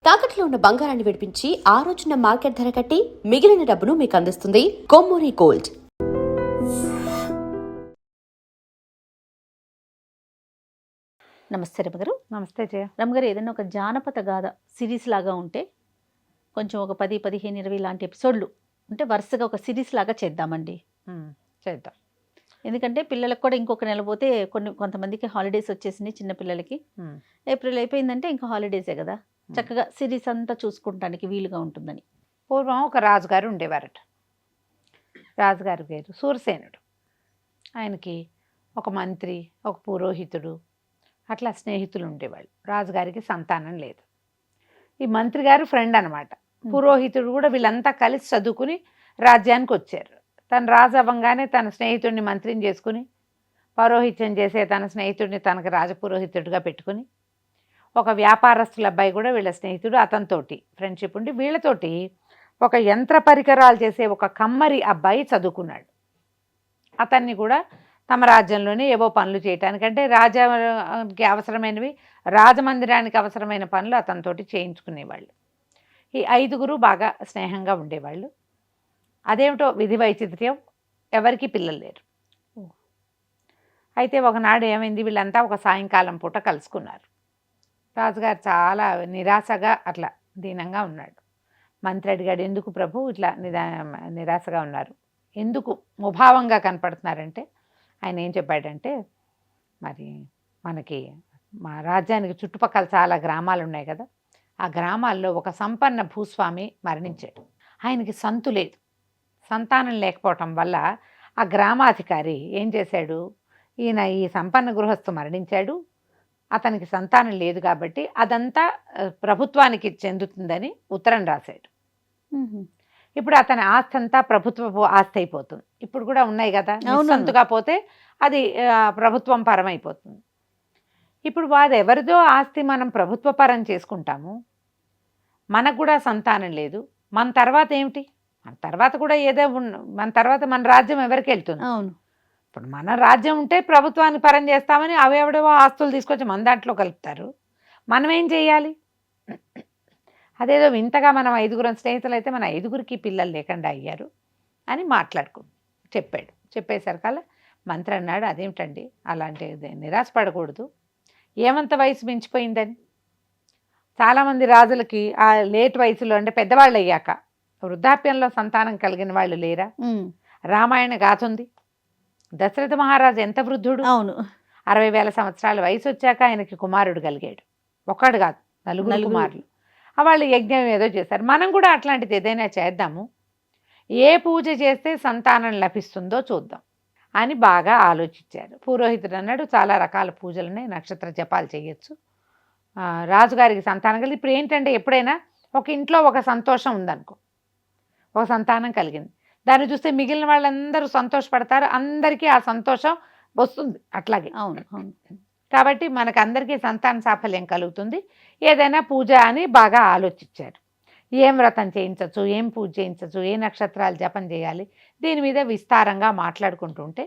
తాకట్లో ఉన్న బంగారాన్ని విడిపించి ఆ రోజున మార్కెట్ ధర కట్టి మిగిలిన డబ్బును మీకు అందిస్తుంది కొమ్మూరి గోల్డ్. నమస్తే రమగారు. నమస్తే జయ. రమగారు, ఏదైనా ఒక జానపద గాథ సిరీస్ లాగా ఉంటే కొంచెం ఒక 10, 15, 20 లాంటి ఎపిసోడ్లు ఉంటే వరుసగా ఒక సిరీస్ లాగా చేద్దామండి. చేద్దాం. ఎందుకంటే పిల్లలకు కూడా ఇంకొక నెల పోతే కొంతమందికి హాలిడేస్ వచ్చేసినాయి. చిన్నపిల్లలకి ఏప్రిల్ అయిపోయిందంటే ఇంకా హాలిడేసే కదా, చక్కగా సిరీస్ అంతా చూసుకుంటానికి వీలుగా ఉంటుందని. పూర్వం ఒక రాజుగారు ఉండేవారట. రాజుగారి పేరు సూరసేనుడు. ఆయనకి ఒక మంత్రి, ఒక పురోహితుడు, అట్లా స్నేహితులు ఉండేవాళ్ళు. రాజుగారికి సంతానం లేదు. ఈ మంత్రి గారు ఫ్రెండ్ అనమాట. పురోహితుడు కూడా, వీళ్ళంతా కలిసి చదువుకుని రాజ్యానికి వచ్చారు. తను రాజు అవ్వంగానే తన స్నేహితుడిని మంత్రిని చేసుకుని, పౌరోహిత్యం చేసే తన స్నేహితుడిని తనకు రాజపురోహితుడిగా పెట్టుకుని, ఒక వ్యాపారస్తుల అబ్బాయి కూడా వీళ్ళ స్నేహితుడు, అతనితోటి ఫ్రెండ్షిప్ ఉండి వీళ్ళతోటి ఒక యంత్ర పరికరాలు చేసే ఒక కమ్మరి అబ్బాయి చదువుకున్నాడు. అతన్ని కూడా తమ రాజ్యంలోనే ఏవో పనులు చేయటానికంటే రాజ్యానికి అవసరమైనవి, రాజమందిరానికి అవసరమైన పనులు అతనితోటి చేయించుకునేవాళ్ళు. ఈ 5గురు బాగా స్నేహంగా ఉండేవాళ్ళు. అదేమిటో విధి వైచిత్ర్యం, ఎవరికి పిల్లలు లేరు. అయితే ఒకనాడు ఏమైంది, వీళ్ళంతా ఒక సాయంకాలం పూట కలుసుకున్నారు. రాజుగారు చాలా నిరాశగా అట్లా దీనంగా ఉన్నాడు. మంత్రి అడిగాడు, ఎందుకు ప్రభు ఇట్లా నిరాశగా ఉన్నారు, ఎందుకు ముభావంగా కనపడుతున్నారంటే ఆయన ఏం చెప్పాడంటే, మరి మనకి మా రాజ్యానికి చుట్టుపక్కల చాలా గ్రామాలు ఉన్నాయి కదా, ఆ గ్రామాల్లో ఒక సంపన్న భూస్వామి మరణించాడు. ఆయనకి సంతు లేదు. సంతానం లేకపోవటం వల్ల ఆ గ్రామాధికారి ఏం చేశాడు, ఈయన ఈ సంపన్న గృహస్థు మరణించాడు, అతనికి సంతానం లేదు కాబట్టి అదంతా ప్రభుత్వానికి చెందుతుందని ఉత్తరం రాశాడు. ఇప్పుడు అతని ఆస్తి అంతా ప్రభుత్వ ఆస్తి అయిపోతుంది. ఇప్పుడు కూడా ఉన్నాయి కదా, సంతుగా పోతే అది ప్రభుత్వం పరం అయిపోతుంది. ఇప్పుడు వాడు ఎవరిదో ఆస్తి మనం ప్రభుత్వ పరం చేసుకుంటాము, మనకు కూడా సంతానం లేదు, మన తర్వాత ఏమిటి, మన తర్వాత కూడా ఏదో మన తర్వాత మన రాజ్యం ఎవరికి వెళ్తుంది? అవును, ఇప్పుడు మన రాజ్యం ఉంటే ప్రభుత్వాన్ని పరం చేస్తామని అవేవడేవో ఆస్తులు తీసుకొచ్చి మన దాంట్లో కలుపుతారు. మనం ఏం చేయాలి? అదేదో వింతగా మనం 5గురం స్నేహితులు అయితే మన 5గురికి పిల్లలు లేకుండా అయ్యారు అని చెప్పాడు. చెప్పేసరికల్లా మంత్రి అన్నాడు, అదేమిటండి అలాంటి నిరాశపడకూడదు, ఏమంత వయసు మించిపోయిందని. చాలామంది రాజులకి ఆ లేట్ వయసులో, అంటే పెద్దవాళ్ళు అయ్యాక వృద్ధాప్యంలో సంతానం కలిగిన వాళ్ళు లేరా? రామాయణ గాథ ఉంది. దశరథ మహారాజు ఎంత వృద్ధుడు, అవును, 60,000 సంవత్సరాల వయసు వచ్చాక ఆయనకి కుమారుడు కలిగాడు. ఒక్కడు కాదు, 4 కుమారులు. వాళ్ళు యజ్ఞం ఏదో చేశారు. మనం కూడా అట్లాంటిది ఏదైనా చేద్దాము, ఏ పూజ చేస్తే సంతానం లభిస్తుందో చూద్దాం అని బాగా ఆలోచించారు. పురోహితుడు అన్నాడు, చాలా రకాల పూజలున్నాయి, నక్షత్ర జపాలు చేయొచ్చు, రాజుగారికి సంతానం కలిగి. ఇప్పుడు ఏంటంటే, ఎప్పుడైనా ఒక ఇంట్లో ఒక సంతోషం ఉందనుకో, ఒక సంతానం కలిగింది, దాన్ని చూస్తే మిగిలిన వాళ్ళందరూ సంతోషపడతారు, అందరికీ ఆ సంతోషం వస్తుంది. అట్లాగే అవును అవును, కాబట్టి మనకు అందరికీ సంతాన సాఫల్యం కలుగుతుంది, ఏదైనా పూజ అని బాగా ఆలోచించారు. ఏం వ్రతం చేయించవచ్చు, ఏం పూజ చేయించవచ్చు, ఏ నక్షత్రాలు జపం చేయాలి, దీని మీద విస్తారంగా మాట్లాడుకుంటుంటే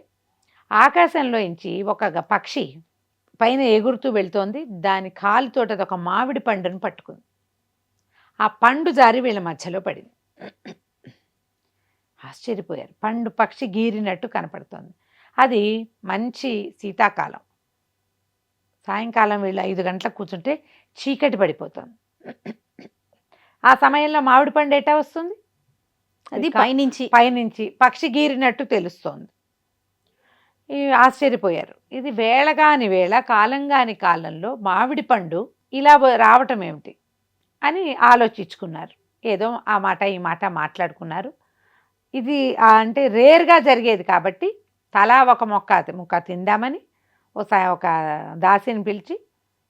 ఆకాశంలోంచి ఒక పక్షి పైన ఎగురుతూ వెళ్తోంది. దాని కాలుతోటి అది ఒక మామిడి పండును పట్టుకుంది. ఆ పండు జారి వీళ్ళ మధ్యలో పడింది. ఆశ్చర్యపోయారు. పక్షి గీరినట్టు కనపడుతోంది. అది మంచి శీతాకాలం. సాయంకాలం వీళ్ళు 5 గంటలకు కూర్చుంటే చీకటి పడిపోతుంది. ఆ సమయంలో మామిడి పండు ఎట్టా వస్తుంది? అది పైనుంచి పక్షి గీరినట్టు తెలుస్తోంది. ఆశ్చర్యపోయారు. ఇది వేళగాని వేళ, కాలంగాని కాలంలో మామిడి పండు ఇలా రావటం ఏమిటి అని ఆలోచించుకున్నారు. ఏదో ఆ మాట ఈ మాట మాట్లాడుకున్నారు. ఇది అంటే రేర్గా జరిగేది కాబట్టి తలా ఒక ముక్క తిందామని ఒక దాసిని పిలిచి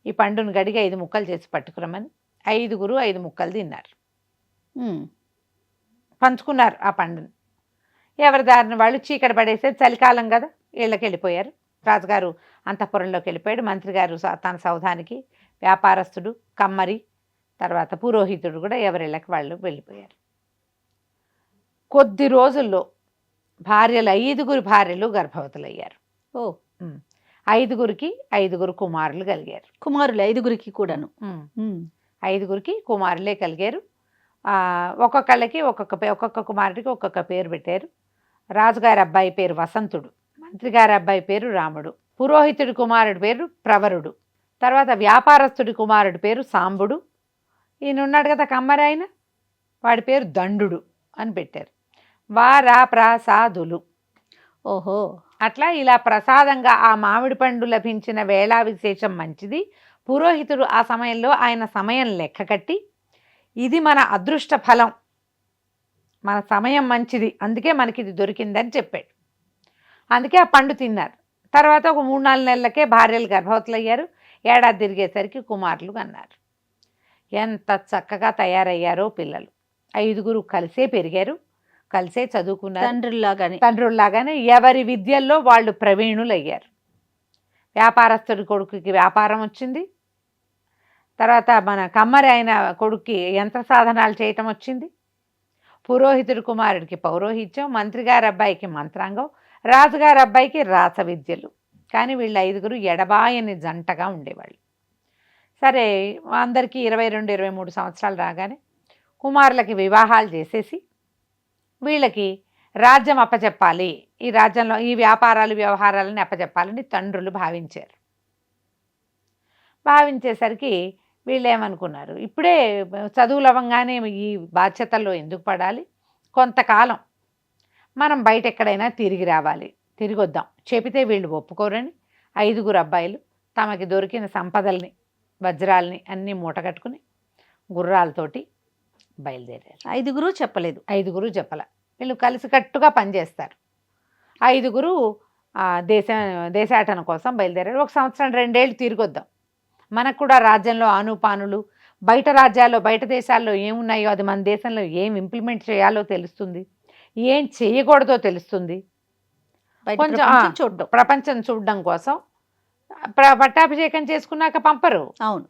ఈ పండును గడిగి 5 ముక్కలు చేసి పట్టుకురమని 5గురు 5 ముక్కలు తిన్నారు. పంచుకున్నారు ఆ పండుని. ఎవరి దారిని వాళ్ళు. చీకటి పడేసే చలికాలం కదా, ఇళ్ళకి వెళ్ళిపోయారు. రాజుగారు అంతఃపురంలోకి వెళ్ళిపోయాడు. మంత్రి గారు తన సౌధానికి, వ్యాపారస్తుడు, కమ్మరి, తర్వాత పురోహితుడు కూడా ఎవరిళ్ళకి వాళ్ళు వెళ్ళిపోయారు. కొద్ది రోజుల్లో 5గురు భార్యలు గర్భవతులయ్యారు. 5గురికి 5 కుమారులు కలిగారు. కుమారులు 5గురికి కూడాను. 5గురికి కుమారులే కలిగారు. ఒక్కొక్కళ్ళకి ఒక్కొక్క కుమారుడికి ఒక్కొక్క పేరు పెట్టారు. రాజుగారి అబ్బాయి పేరు వసంతుడు, మంత్రి గారి అబ్బాయి పేరు రాముడు, పురోహితుడి కుమారుడి పేరు ప్రవరుడు, తర్వాత వ్యాపారస్తుడి కుమారుడి పేరు సాంబుడు, ఈయన ఉన్నాడు కదా కమ్మరి ఆయన, వాడి పేరు దండుడు అని పెట్టారు. ప్రసాదులు. ఓహో, అట్లా ఇలా ప్రసాదంగా ఆ మామిడి పండు లభించిన వేళా విశేషం మంచిది. పురోహితుడు ఆ సమయంలో ఆయన సమయం లెక్క కట్టి ఇది మన అదృష్ట ఫలం, మన సమయం మంచిది, అందుకే మనకి ఇది దొరికిందని చెప్పాడు. అందుకే ఆ పండు తిన్నారు. తర్వాత ఒక 3-4 నెలలకే భార్యలు గర్భవతులు అయ్యారు. ఏడాది తిరిగేసరికి కుమారులు అన్నారు. ఎంత చక్కగా తయారయ్యారో పిల్లలు. 5గురు కలిసే పెరిగారు, కలిసే చదువుకున్నారు. తండ్రుల్లాగానే ఎవరి విద్యల్లో వాళ్ళు ప్రవీణులు అయ్యారు. వ్యాపారస్తుడి కొడుకుకి వ్యాపారం వచ్చింది, తర్వాత మన కమ్మరి అయిన కొడుక్కి యంత్ర సాధనాలు చేయటం వచ్చింది, పురోహితుడి కుమారుడికి పౌరోహిత్యం, మంత్రి గారి అబ్బాయికి మంత్రాంగం, రాజుగారి అబ్బాయికి రాస విద్యలు. కానీ వీళ్ళు 5గురు ఎడబాయని జంటగా ఉండేవాళ్ళు. సరే, అందరికీ 22-23 సంవత్సరాలు రాగానే కుమారులకి వివాహాలు చేసేసి వీళ్ళకి రాజ్యం అప్పచెప్పాలి, ఈ రాజ్యంలో ఈ వ్యాపారాలు వ్యవహారాలని అప్పచెప్పాలని తండ్రులు భావించారు. భావించేసరికి వీళ్ళు ఏమనుకున్నారు, ఇప్పుడే చదువులు అవ్వగానే ఈ బాధ్యతల్లో ఎందుకు పడాలి, కొంతకాలం మనం బయట ఎక్కడైనా తిరిగి రావాలి, తిరిగి వద్దాం. చెబితే వీళ్ళు ఒప్పుకోరని 5గురు అబ్బాయిలు తమకి దొరికిన సంపదల్ని, వజ్రాలని అన్నీ మూటగట్టుకుని గుర్రాలతోటి బయలుదేరారు. 5గురు చెప్పలేదు. 5గురు చెప్పల. వీళ్ళు కలిసికట్టుగా పనిచేస్తారు. 5గురు దేశాటన కోసం బయలుదేరారు. 1 సంవత్సరం 2 ఏళ్ళు తిరిగి వద్దాం, మనకు కూడా రాజ్యంలో ఆనుపానులు, బయట రాజ్యాల్లో బయట దేశాల్లో ఏమున్నాయో అది మన దేశంలో ఏం ఇంప్లిమెంట్ చేయాలో తెలుస్తుంది, ఏం చేయకూడదో తెలుస్తుంది. కొంచెం ప్రపంచం చూడడం కోసం. పట్టాభిషేకం చేసుకున్నాక పంపరు, అవును,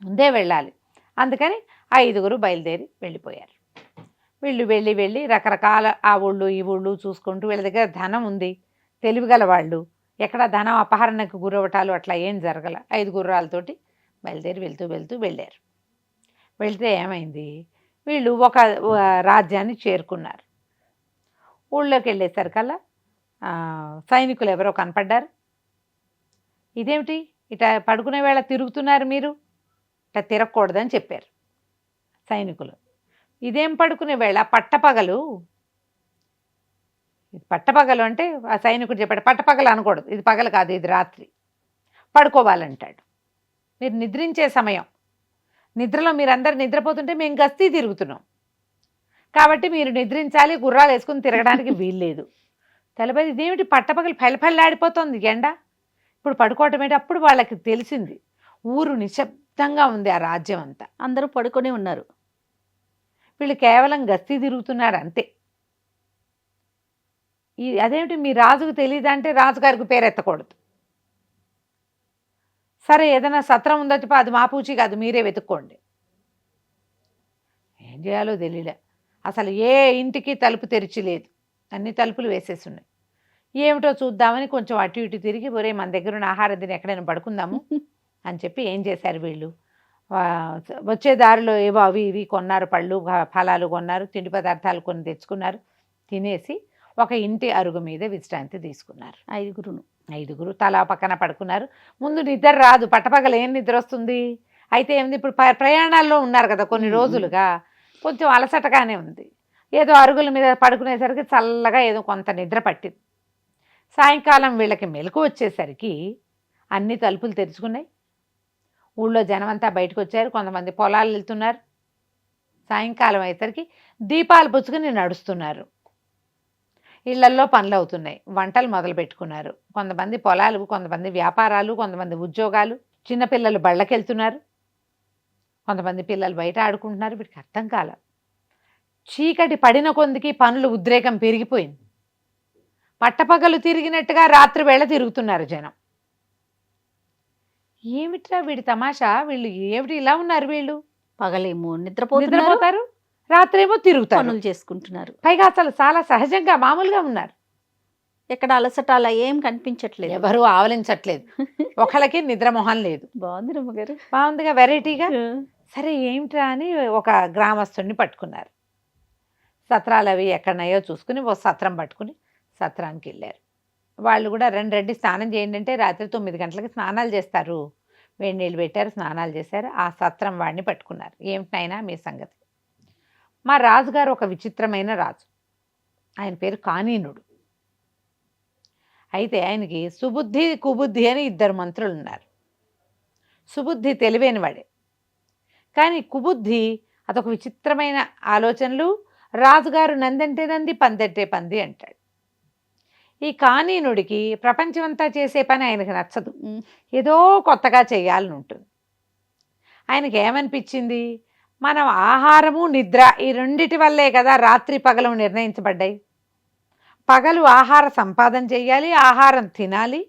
ముందే వెళ్ళాలి. అందుకని 5గురు బయలుదేరి వెళ్ళిపోయారు. వీళ్ళు వెళ్ళి రకరకాల ఆ ఊళ్ళు ఈ ఊళ్ళు చూసుకుంటూ, వీళ్ళ దగ్గర ధనం ఉంది, తెలివిగల వాళ్ళు, ఎక్కడ ధనం అపహరణకు గురవటాలు అట్లా ఏం జరగల. 5 గుర్రాలతోటి బయలుదేరి వెళ్తూ వెళ్ళారు. వెళ్తే ఏమైంది, వీళ్ళు ఒక రాజ్యాన్ని చేరుకున్నారు. ఊళ్ళోకి వెళ్ళేసరికల్లా సైనికులు ఎవరో కనపడ్డారు. ఇదేమిటి ఇట పడుకునే వేళ తిరుగుతున్నారు మీరు, ఇట్లా తిరగకూడదని చెప్పారు సైనికులు. ఇదేం పడుకునే వేళ, పట్టపగలు అంటే ఆ సైనికుడు చెప్పాడు, పట్టపగలు అనకూడదు, ఇది పగలు కాదు, ఇది రాత్రి, పడుకోవాలంటాడు. మీరు నిద్రించే సమయం, నిద్రలో మీరందరూ నిద్రపోతుంటే మేము గస్తీ తిరుగుతున్నాం, కాబట్టి మీరు నిద్రించాలి, గుర్రాలు వేసుకుని తిరగడానికి వీల్లేదు. తెలబడి ఇదేమిటి పట్టపగలు ఫెళ్ళఫెళ్ళాడిపోతుంది ఎండ, ఇప్పుడు పడుకోవటం ఏంటి. అప్పుడు వాళ్ళకి తెలిసింది, ఊరు నిశ్శబ్దంగా ఉంది, ఆ రాజ్యం అంతా అందరూ పడుకొని ఉన్నారు, వీళ్ళు కేవలం గస్తీ తిరుగుతున్నారు అంతే. అదేమిటి మీ రాజుకు తెలియదంటే రాజుగారికి పేరు ఎత్తకూడదు. సరే, ఏదైనా సత్రం ఉందో చెప్పి అది మా పూచి కాదు, మీరే వెతుక్కోండి. ఏం చేయాలో తెలియలే. అసలు ఏ ఇంటికి తలుపు తెరిచి లేదు, అన్ని తలుపులు వేసేసి ఉన్నాయి. ఏమిటో చూద్దామని కొంచెం అటు ఇటు తిరిగి, ఒరే మన దగ్గర ఉన్న ఆహారం తిని ఎక్కడైనా పడుకుందాము అని చెప్పి ఏం చేశారు వీళ్ళు, వచ్చే దారిలో ఏవో అవి ఇవి కొన్నారు, పళ్ళు ఫలాలు కొన్నారు, తిండి పదార్థాలు కొన్ని తెచ్చుకున్నారు, తినేసి ఒక ఇంటి అరుగు మీద విశ్రాంతి తీసుకున్నారు. 5గురు తలా పక్కన పడుకున్నారు. ముందు నిద్ర రాదు, పట్టపగలు ఏం నిద్ర వస్తుంది. అయితే ఏమిది, ఇప్పుడు ప్రయాణాల్లో ఉన్నారు కదా కొన్ని రోజులుగా, కొంచెం అలసటగానే ఉంది. ఏదో అరుగుల మీద పడుకునేసరికి చల్లగా ఏదో కొంత నిద్ర పట్టింది. సాయంకాలం వీళ్ళకి మెలకు వచ్చేసరికి అన్ని తలుపులు తెరుచుకున్నాయి. ఊళ్ళో జనమంతా బయటకు వచ్చారు, కొంతమంది పొలాలు వెళ్తున్నారు. సాయంకాలం అయ్యేసరికి దీపాలు పుచ్చుకుని నడుస్తున్నారు. ఇళ్లల్లో పనులు అవుతున్నాయి, వంటలు మొదలు పెట్టుకున్నారు. కొంతమంది పొలాలు, కొంతమంది వ్యాపారాలు, కొంతమంది ఉద్యోగాలు. చిన్నపిల్లలు బళ్ళకెళ్తున్నారు, కొంతమంది పిల్లలు బయట ఆడుకుంటున్నారు. వీటికి అర్థం కాల. చీకటి పడిన కొందికి పనులు ఉద్రేకం పెరిగిపోయింది. పట్టపగలు తిరిగినట్టుగా రాత్రి వేళ తిరుగుతున్నారు జనం. ఏమిట్రా వీడి తమాషా, వీళ్ళు ఏమిటి ఇలా ఉన్నారు, వీళ్ళు పగలేమో నిద్రపోతారు, రాత్రేమో తిరుగుతారు, పనులు చేసుకుంటున్నారు. పైగా అసలు చాలా సహజంగా మామూలుగా ఉన్నారు. ఎక్కడ అలసట అలా ఏం కనిపించట్లేదు. ఎవరు ఆవలించట్లేదు, ఒకళ్ళకి నిద్రమోహం లేదు. బాగుంది రమ్మగారు. బాగుందిగా, వెరైటీగా. సరే ఏమిట్రా అని ఒక గ్రామస్తుడిని పట్టుకున్నారు. సత్రాలు అవి ఎక్కడన్నాయో చూసుకుని ఓ సత్రం పట్టుకుని సత్రానికి వెళ్ళారు. వాళ్ళు కూడా రెడ్డి స్నానం చేయండి అంటే రాత్రి 9 గంటలకి స్నానాలు చేస్తారు. వేడి నీళ్ళు పెట్టారు, స్నానాలు చేశారు. ఆ సత్రం వాడిని పట్టుకున్నారు. ఏమిటైనా మీ సంగతి? మా రాజుగారు ఒక విచిత్రమైన రాజు. ఆయన పేరు కానీనుడు. అయితే ఆయనకి సుబుద్ధి కుబుద్ధి అని 2 మంత్రులు ఉన్నారు. సుబుద్ధి తెలివైన వాడే, కానీ కుబుద్ధి అదొక విచిత్రమైన ఆలోచనలు. రాజుగారు నందంటే నంది, పందంటే పంది అంటాడు. ఈ కానీనుడికి ప్రపంచమంతా చేసే పని ఆయనకు నచ్చదు, ఏదో కొత్తగా చేయాలని ఉంటుంది. ఆయనకి ఏమనిపించింది, మనం ఆహారము నిద్ర ఈ రెండిటి వల్లే కదా రాత్రి పగలు నిర్ణయించబడ్డాయి. పగలు ఆహార సంపాదన చేయాలి, ఆహారం తినాలి,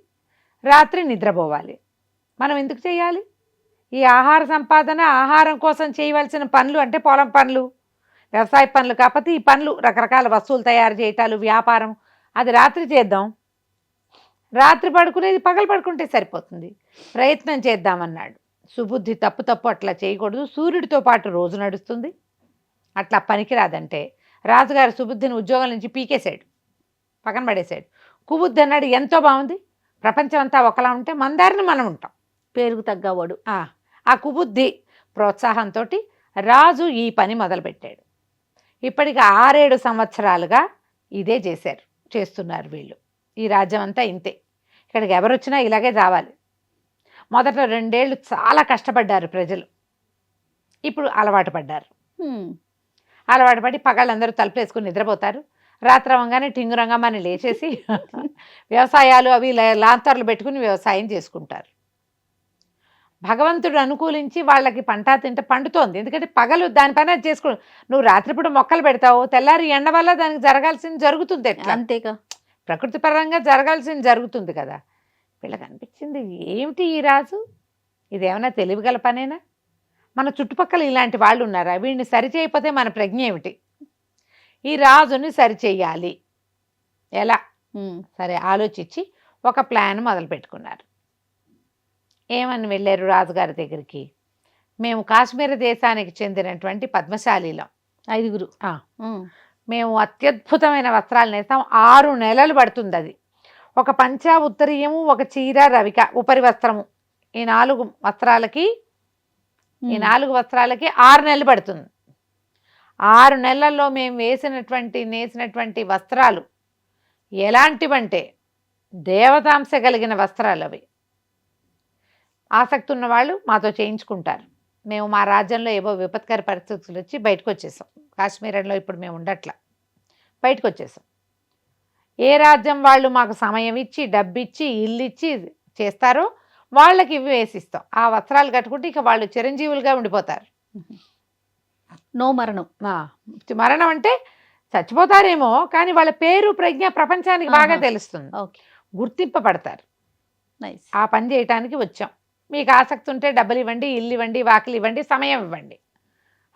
రాత్రి నిద్రపోవాలి. మనం ఎందుకు చేయాలి ఈ ఆహార సంపాదన? ఆహారం కోసం చేయవలసిన పనులు అంటే పొలం పనులు, వ్యవసాయ పనులు, కాకపోతే ఈ పనులు రకరకాల వస్తువులు తయారు చేయటాలు, వ్యాపారం, అది రాత్రి చేద్దాం. రాత్రి పడుకునేది పగలు పడుకుంటే సరిపోతుంది. ప్రయత్నం చేద్దామన్నాడు. సుబుద్ధి తప్పు అట్లా చేయకూడదు, సూర్యుడితో పాటు రోజు నడుస్తుంది, అట్లా పనికిరాదంటే రాజుగారు సుబుద్ధిని ఉద్యోగం నుంచి పీకేశాడు, పక్కన పడేశాడు. కుబుద్ధి అన్నాడు, ఎంతో బాగుంది, ప్రపంచం అంతా ఒకలా ఉంటే మన దారిని మనం ఉంటాం, పేరుకు తగ్గవాడు. ఆ కుబుద్ధి ప్రోత్సాహంతో రాజు ఈ పని మొదలుపెట్టాడు. ఇప్పటికి 6-7 సంవత్సరాలుగా ఇదే చేస్తున్నారు వీళ్ళు. ఈ రాజ్యం అంతా ఇంతే, ఇక్కడికి ఎవరొచ్చినా ఇలాగే రావాలి. మొదట 2 ఏళ్ళు చాలా కష్టపడ్డారు ప్రజలు, ఇప్పుడు అలవాటు పడ్డారు. అలవాటు పడి పగళ్ళందరూ తలుపులేసుకుని నిద్రపోతారు. రాత్రి అవ్వగానే టింగురంగమ్మని లేచేసి వ్యవసాయాలు అవి లాంతర్లు పెట్టుకుని వ్యవసాయం చేసుకుంటారు. భగవంతుడు అనుకూలించి వాళ్ళకి పంట తింటే పండుతోంది, ఎందుకంటే పగలు దానిపైన చేసుకో. నువ్వు రాత్రిపూట మొక్కలు పెడతావు, తెల్లారి ఎండ వల్ల దానికి జరగాల్సింది జరుగుతుంది, ఎట్లా అంతేగా, ప్రకృతి పరంగా జరగాల్సింది జరుగుతుంది కదా. వీళ్ళకి అనిపించింది, ఏమిటి ఈ రాజు, ఇదేమైనా తెలివిగల పనేనా? మన చుట్టుపక్కల ఇలాంటి వాళ్ళు ఉన్నారా? వీడిని సరిచేయకపోతే మన ప్రజ్ఞ ఏమిటి? ఈ రాజుని సరిచేయాలి ఎలా? సరే ఆలోచించి ఒక ప్లాన్ మొదలు పెట్టుకున్నారు. ఏమని వెళ్ళారు రాజుగారి దగ్గరికి, మేము కాశ్మీర దేశానికి చెందినటువంటి పద్మశాలీలం 5. మేము అత్యద్భుతమైన వస్త్రాలు నేస్తాం, 6 నెలలు పడుతుంది. అది ఒక పంచా ఉత్తరీయము, ఒక చీర రవిక ఉపరి వస్త్రము, ఈ 4 వస్త్రాలకి 6 నెలలు పడుతుంది. 6 నెలల్లో మేము నేసినటువంటి వస్త్రాలు ఎలాంటివంటే దేవతాంశ కలిగిన వస్త్రాలు. అవి ఆసక్తి ఉన్నవాళ్ళు మాతో చేయించుకుంటారు. మేము మా రాజ్యంలో ఏవో విపత్కర పరిస్థితులు వచ్చి బయటకు వచ్చేసాం. కాశ్మీరంలో ఇప్పుడు మేము ఉండట్లా, బయటకు వచ్చేసాం. ఏ రాజ్యం వాళ్ళు మాకు సమయం ఇచ్చి డబ్బిచ్చి ఇల్లు ఇచ్చి చేస్తారో వాళ్ళకి ఇవి వేసిస్తాం. ఆ వస్త్రాలు కట్టుకుంటే ఇక వాళ్ళు చిరంజీవులుగా ఉండిపోతారు. నో మరణం. మరణం అంటే చచ్చిపోతారేమో, కానీ వాళ్ళ పేరు ప్రజ్ఞ ప్రపంచానికి బాగా తెలుస్తుంది, గుర్తింపబడతారు. ఆ పని చేయటానికి వచ్చాం, మీకు ఆసక్తి ఉంటే డబ్బులు ఇవ్వండి, ఇల్లు ఇవ్వండి, వాకిలు ఇవ్వండి, సమయం ఇవ్వండి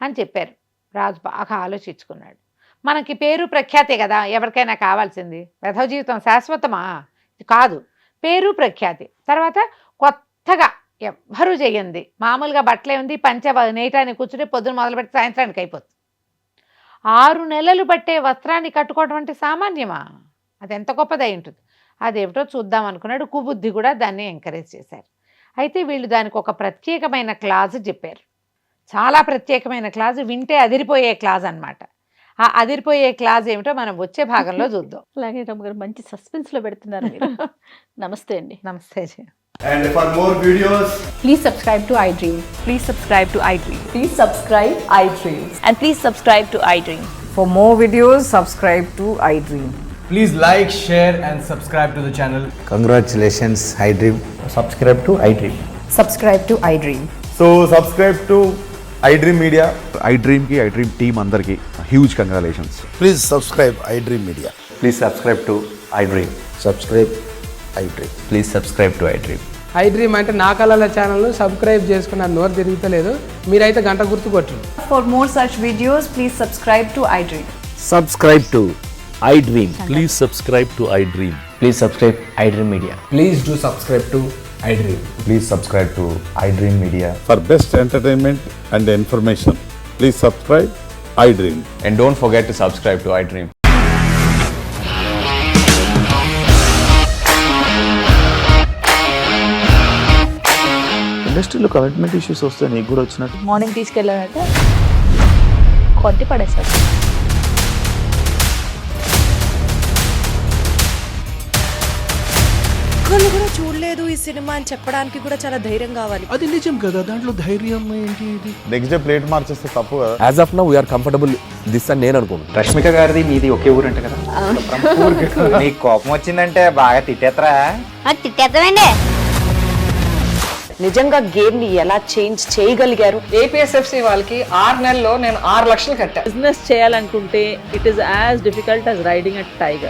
అని చెప్పారు. రాజు బాగా ఆలోచించుకున్నాడు. మనకి పేరు ప్రఖ్యాతే కదా ఎవరికైనా కావాల్సింది, వెధవ జీవితం శాశ్వతమా? కాదు, పేరు ప్రఖ్యాతి. తర్వాత కొత్తగా ఎవ్వరూ చేయండి, మామూలుగా బట్టలే ఉంది, పంచ నేయటానికి కూర్చుంటే పొద్దున మొదలుపెట్టి సాయంత్రానికి అయిపోతుంది. 6 నెలలు పట్టే వస్త్రాన్ని కట్టుకోవడం అంటే సామాన్యమా? అది ఎంత గొప్పదై ఉంటుంది. అదేమిటో చూద్దాం అనుకున్నాడు. కుబుద్ధి కూడా దాన్ని ఎంకరేజ్ చేశారు. అయితే వీళ్ళు దానికి ఒక ప్రత్యేకమైన క్లాజ్ చెప్పారు, చాలా ప్రత్యేకమైన క్లాజ్, వింటే అదిరిపోయే క్లాజ్ అన్నమాట. ఆ అదిరిపోయే క్లాజ్ ఏమిటో మనం వచ్చే భాగంలో చూద్దాం. అలాగే రమ్మగారు, మంచి సస్పెన్స్లో పెడుతున్నారు మీరు. నమస్తే అండి. నమస్తే. And for more videos, Please subscribe to iDream. Please subscribe to iDream. Please subscribe iDream. And please subscribe to iDream. For more videos, subscribe to iDream. please like, share and subscribe to the channel. Congratulations, iDream. Subscribe to iDream. Subscribe to iDream. So subscribe to iDream Media. iDream team andarki huge congratulations. Please subscribe iDream Media. Please subscribe to iDream. Subscribe iDream. Please subscribe to iDream. iDream అంటే నా కళల ఛానల్ను subscribe చేసుకున్న నోరు తిరుగుతలేదు, మీరైతే గంట గుర్తు కొట్టండి. For more such videos, please subscribe to iDream. Subscribe to iDream. Please subscribe to iDream. Please subscribe iDream Media. Please do subscribe to iDream. Please subscribe to iDream Media. For best entertainment and information, please subscribe iDream. And don't forget to subscribe to iDream. ఇండస్ట్రీలో commitment issues వస్తే నీకు కూడా వచ్చినట్టు morning తీసుకెళ్ళాలంటే కొట్టి పడేస్తారు. ఒక్కళ్ళు కూడా చూడలేదు ఈ సినిమా అని చెప్పడానికి కూడా చాలా ధైర్యం కావాలి. అది నిజం కదా, దాంట్లో ధైర్యం ఏంటి? ఇది నెక్స్ట్ డే ప్లేట్ మార్చేస్తే తప్పు కదా. As of now we are comfortable this అని నేను అనుకుంటున్నాను. రష్మిక గారిది మీది ఒకే ఊరు అంట కదా. నీకు కోపం వచ్చిందంటే బాగా తిట్టేత్తరా? తిట్టేద్దామండి. నిజంగా గేమ్ ని ఎలా చేంజ్ చేయగలిగారు? ఏపీఎస్ఎఫ్సి వాళ్ళకి 6 నెలల్లో నేను 6 లక్షలు కట్టా. బిజినెస్ చేయాలనుకుంటే it is as difficult as riding a tiger.